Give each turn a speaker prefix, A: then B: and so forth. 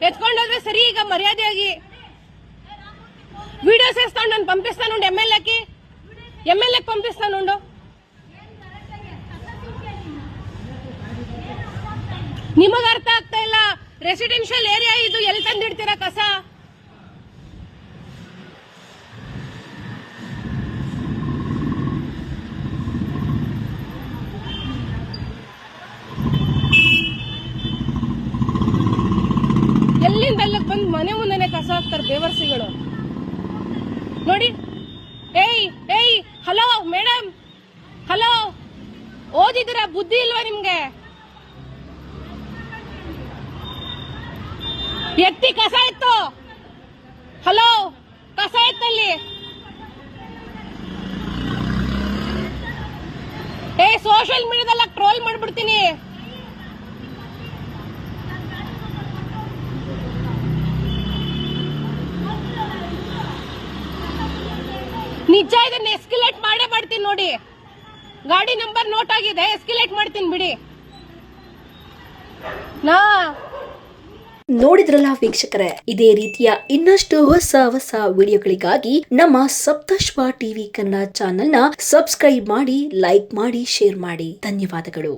A: ಎತ್ಕೊಂಡೋದ್ರೆ ಸರಿ. ಈಗ ಮರ್ಯಾದೆಯಾಗಿ ವಿಡಿಯೋಸ್ ಎಸ್ಕೊಂಡು ನಾನು ಪಂಪಿಸ್ತಾನುಂಡು ಎಮ್ಎಲ್ಎ ಪಂಪಿಸ್ತಾನುಂಡು. ನಿಮಗ ಅರ್ಥ ಆಗ್ತಾ ಇಲ್ಲ. ರೆಸಿಡೆನ್ಷಿಯಲ್ ಏರಿಯಾ ಇದು, ಎಲ್ಲಿ ತಂದಿಡ್ತೀರಾ ಕಸ? ಎಲ್ಲಿಂದ ಅಲ್ಲಿಗೆ ಬಂದು ಮನೆ ಮುಂದೆನೆ ಕಸ ಹಾಕ್ತಾರೆ ಬೇವರ್ಸಿಗಳು ನೋಡಿ. ಏಯ್ ಹಲೋ ಮೇಡಮ್, ಹಲೋ, ಓದಿದಿರ? ಬುದ್ಧಿ ಇಲ್ವಾ ನಿಮ್ಗೆ? ಎತ್ತಿ ಕಸ ಇತ್ತು. ಹಲೋ, ಕಸ ಇತ್ತಲ್ಲಿ. ಸೋಷಿಯಲ್ ಮೀಡಿಯಾದಲ್ಲ ಟ್ರೋಲ್ ಮಾಡ್ಬಿಡ್ತೀನಿ. ನಿಜ, ಇದನ್ನ ಎಸ್ಕಲೇಟ್ ಮಾಡೇ ಮಾಡ್ತೀನಿ ನೋಡಿ. ಗಾಡಿ ನಂಬರ್ ನೋಟ್ ಆಗಿದೆ, ಎಸ್ಕಲೇಟ್ ಮಾಡ್ತೀನಿ ಬಿಡಿ.
B: ನೋಡಿದ್ರಲ್ಲ ವೀಕ್ಷಕರೇ, ಇದೇ ರೀತಿಯ ಇನ್ನಷ್ಟು ಹೊಸ ವಿಡಿಯೋಗಳಿಗಾಗಿ ನಮ್ಮ ಸಪ್ತಶ್ವ ಟಿವಿ ಕನ್ನಡ ಚಾನೆಲ್ನ ಸಬ್ಸ್ಕ್ರೈಬ್ ಮಾಡಿ, ಲೈಕ್ ಮಾಡಿ, ಶೇರ್ ಮಾಡಿ. ಧನ್ಯವಾದಗಳು.